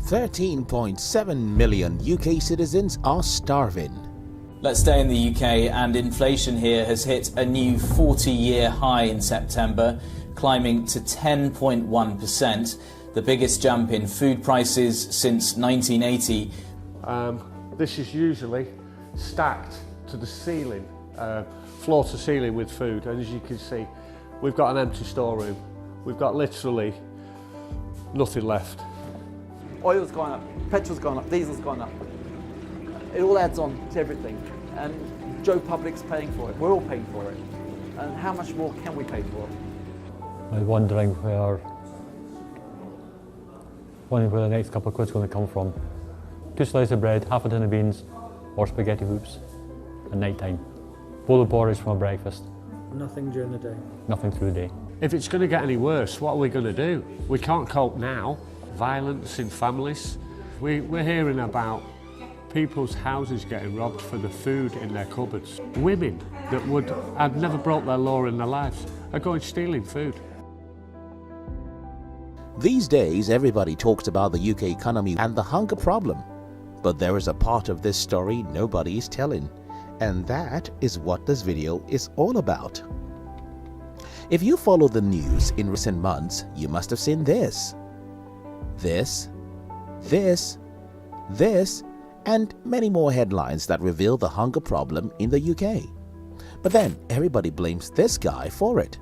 13.7 million UK citizens are starving. Let's stay in the UK, and inflation here has hit a new 40-year high in September, climbing to 10.1%, the biggest jump in food prices since 1980. This is usually stacked to the ceiling, floor to ceiling with food, and as you can see, we've got an empty storeroom. We've got literally nothing left. Oil's gone up, petrol's gone up, diesel's gone up. It all adds on to everything, and Joe Public's paying for it. We're all paying for it. And how much more can we pay for it? I'm wondering where the next couple of quid's going to come from. 2 slices of bread, half a tin of beans, or spaghetti hoops at night time. Bowl of porridge for my breakfast. Nothing during the day? Nothing through the day. If it's going to get any worse, what are we going to do? We can't cope now. Violence in families. We're hearing about people's houses getting robbed for the food in their cupboards. Women that had never broke their law in their lives are going stealing food. These days, everybody talks about the UK economy and the hunger problem. But there is a part of this story nobody is telling. And that is what this video is all about. If you follow the news in recent months, you must have seen this, and many more headlines that reveal the hunger problem in the UK. But then everybody blames this guy for it.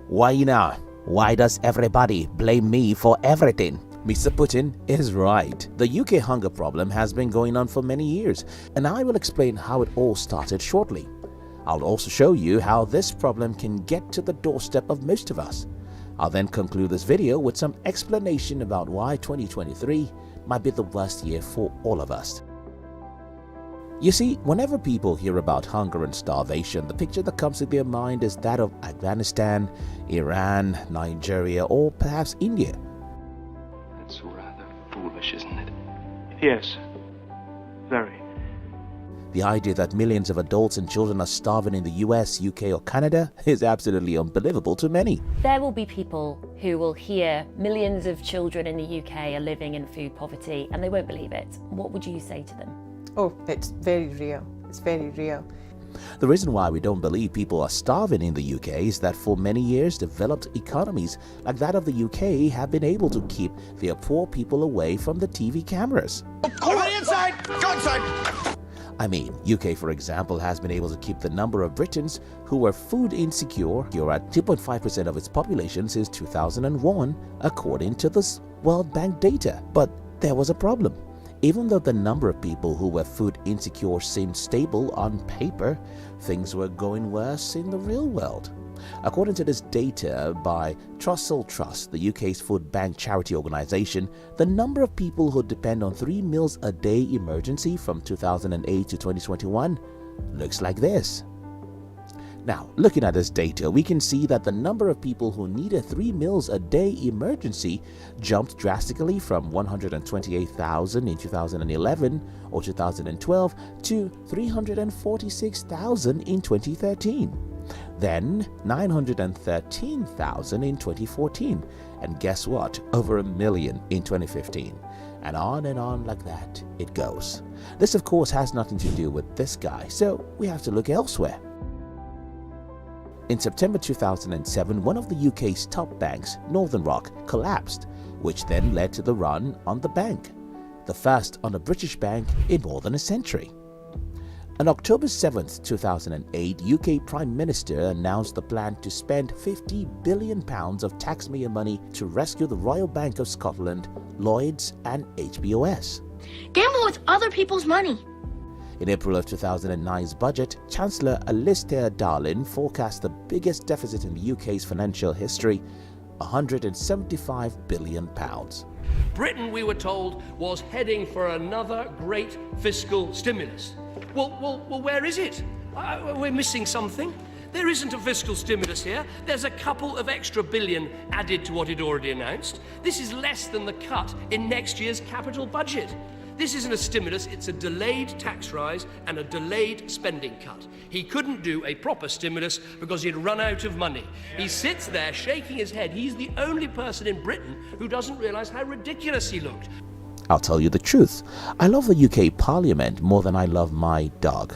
Why now? Why does everybody blame me for everything? Mr. Putin is right. The UK hunger problem has been going on for many years, and I will explain how it all started shortly. I'll also show you how this problem can get to the doorstep of most of us. I'll then conclude this video with some explanation about why 2023 might be the worst year for all of us. You see, whenever people hear about hunger and starvation, the picture that comes to their mind is that of Afghanistan, Iran, Nigeria, or perhaps India. That's rather foolish, isn't it? Yes, very. The idea that millions of adults and children are starving in the US, UK or Canada is absolutely unbelievable to many. There will be people who will hear millions of children in the UK are living in food poverty and they won't believe it. What would you say to them? Oh, it's very real. It's very real. The reason why we don't believe people are starving in the UK is that for many years developed economies like that of the UK have been able to keep their poor people away from the TV cameras. Everybody inside! Go inside! I mean, UK, for example, has been able to keep the number of Britons who were food insecure at 2.5% of its population since 2001, according to this World Bank data. But there was a problem. Even though the number of people who were food insecure seemed stable on paper, things were going worse in the real world. According to this data by Trussell Trust, the UK's food bank charity organisation, the number of people who depend on 3 meals a day emergency from 2008 to 2021 looks like this. Now, looking at this data, we can see that the number of people who needed 3 meals a day emergency jumped drastically from 128,000 in 2011 or 2012 to 346,000 in 2013. Then 913,000 in 2014, and guess what? Over 1 million in 2015. And on like that it goes. This of course has nothing to do with this guy, so we have to look elsewhere. In September 2007, one of the UK's top banks, Northern Rock, collapsed, which then led to the run on the bank, the first on a British bank in more than a century. On October 7, 2008, UK Prime Minister announced the plan to spend £50 billion of taxpayer money to rescue the Royal Bank of Scotland, Lloyds and HBOS. Gamble with other people's money. In April of 2009's budget, Chancellor Alistair Darling forecast the biggest deficit in the UK's financial history, £175 billion. Britain, we were told, was heading for another great fiscal stimulus. Well, where is it? We're missing something. There isn't a fiscal stimulus here. There's a couple of extra billion added to what he'd already announced. This is less than the cut in next year's capital budget. This isn't a stimulus, it's a delayed tax rise and a delayed spending cut. He couldn't do a proper stimulus because he'd run out of money. He sits there shaking his head. He's the only person in Britain who doesn't realise how ridiculous he looked. I'll tell you the truth. I love the UK Parliament more than I love my dog.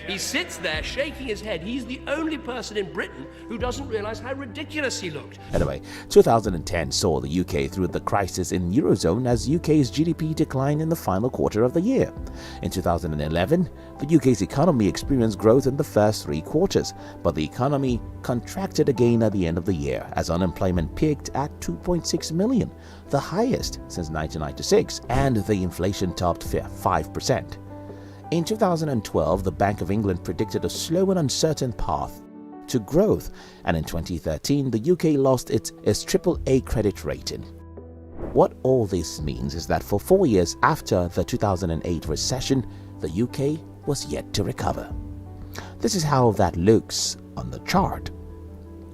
He sits there shaking his head. He's the only person in Britain who doesn't realise how ridiculous he looked. Anyway, 2010 saw the UK through the crisis in Eurozone as UK's GDP declined in the final quarter of the year. In 2011, the UK's economy experienced growth in the first 3 quarters, but the economy contracted again at the end of the year as unemployment peaked at 2.6 million, the highest since 1996, and the inflation topped 5%. In 2012, the Bank of England predicted a slow and uncertain path to growth, and in 2013, the UK lost its AAA credit rating. What all this means is that for 4 years after the 2008 recession, the UK was yet to recover. This is how that looks on the chart.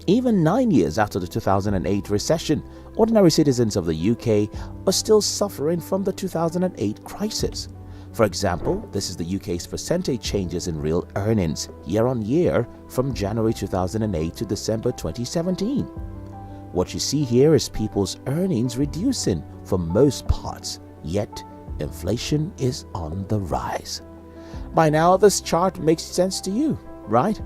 Even 9 years after the 2008 recession, ordinary citizens of the UK are still suffering from the 2008 crisis. For example, this is the UK's percentage changes in real earnings year on year from January 2008 to December 2017. What you see here is people's earnings reducing for most parts, yet inflation is on the rise. By now, this chart makes sense to you, right?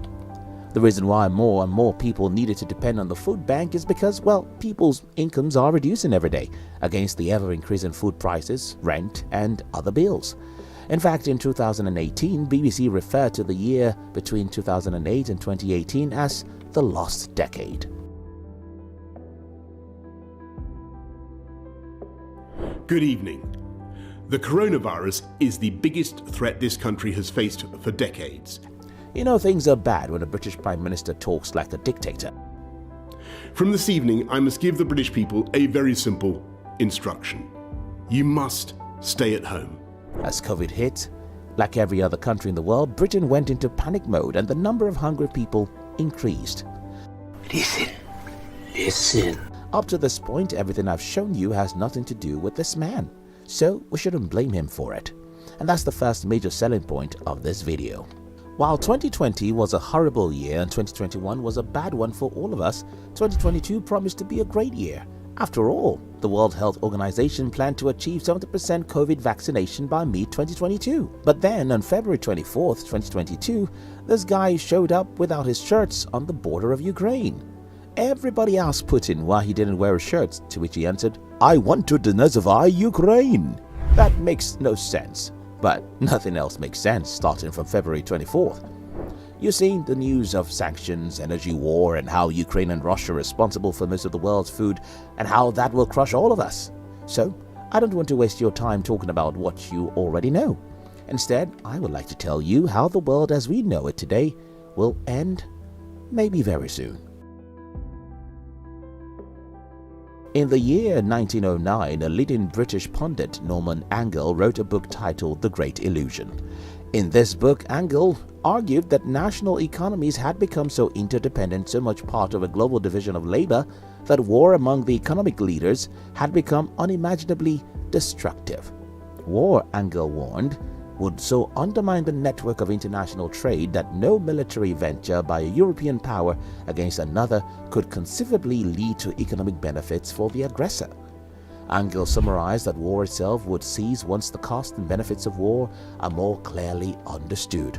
The reason why more and more people needed to depend on the food bank is because, well, people's incomes are reducing every day against the ever-increasing food prices, rent, and other bills. In fact, in 2018, BBC referred to the year between 2008 and 2018 as the lost decade. Good evening. The coronavirus is the biggest threat this country has faced for decades. You know, things are bad when a British Prime Minister talks like a dictator. From this evening, I must give the British people a very simple instruction. You must stay at home. As COVID hit, like every other country in the world, Britain went into panic mode and the number of hungry people increased. Listen. Up to this point, everything I've shown you has nothing to do with this man, so we shouldn't blame him for it. And that's the first major selling point of this video. While 2020 was a horrible year and 2021 was a bad one for all of us, 2022 promised to be a great year. After all, the World Health Organization planned to achieve 70% COVID vaccination by mid-2022. But then, on February 24th, 2022, this guy showed up without his shirts on the border of Ukraine. Everybody asked Putin why he didn't wear his shirts, to which he answered, "I want to denazify Ukraine." That makes no sense, but nothing else makes sense starting from February 24th. You've seen the news of sanctions, energy war, and how Ukraine and Russia are responsible for most of the world's food and how that will crush all of us. So, I don't want to waste your time talking about what you already know. Instead, I would like to tell you how the world as we know it today will end maybe very soon. In the year 1909, a leading British pundit, Norman Angell, wrote a book titled The Great Illusion. In this book, Angell argued that national economies had become so interdependent, so much part of a global division of labor, that war among the economic leaders had become unimaginably destructive. War, Angell warned, would so undermine the network of international trade that no military venture by a European power against another could conceivably lead to economic benefits for the aggressor. Angell summarized that war itself would cease once the costs and benefits of war are more clearly understood.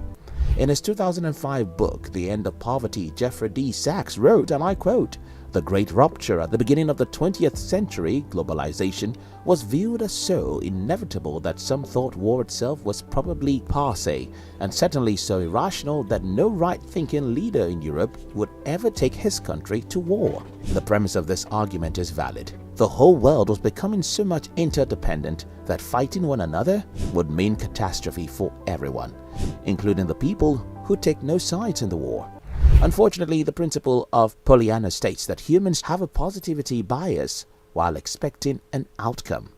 In his 2005 book, The End of Poverty, Jeffrey D. Sachs wrote, and I quote, "The great rupture at the beginning of the 20th century, globalization, was viewed as so inevitable that some thought war itself was probably passé, and certainly so irrational that no right-thinking leader in Europe would ever take his country to war." The premise of this argument is valid. The whole world was becoming so much interdependent that fighting one another would mean catastrophe for everyone, including the people who take no sides in the war. Unfortunately, the principle of Pollyanna states that humans have a positivity bias while expecting an outcome.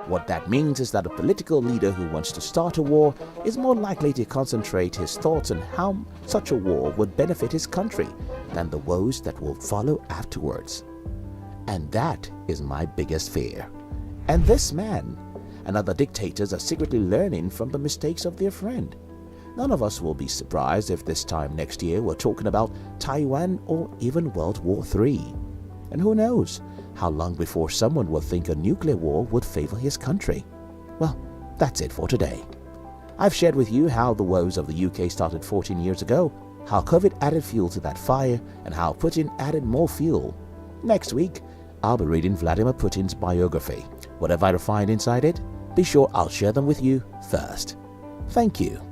What that means is that a political leader who wants to start a war is more likely to concentrate his thoughts on how such a war would benefit his country than the woes that will follow afterwards. And that is my biggest fear. And this man and other dictators are secretly learning from the mistakes of their friend. None of us will be surprised if this time next year we're talking about Taiwan or even World War III. And who knows how long before someone will think a nuclear war would favor his country. Well, that's it for today. I've shared with you how the woes of the UK started 14 years ago, how COVID added fuel to that fire, and how Putin added more fuel. Next week, I'll be reading Vladimir Putin's biography. Whatever I find inside it, be sure I'll share them with you first. Thank you.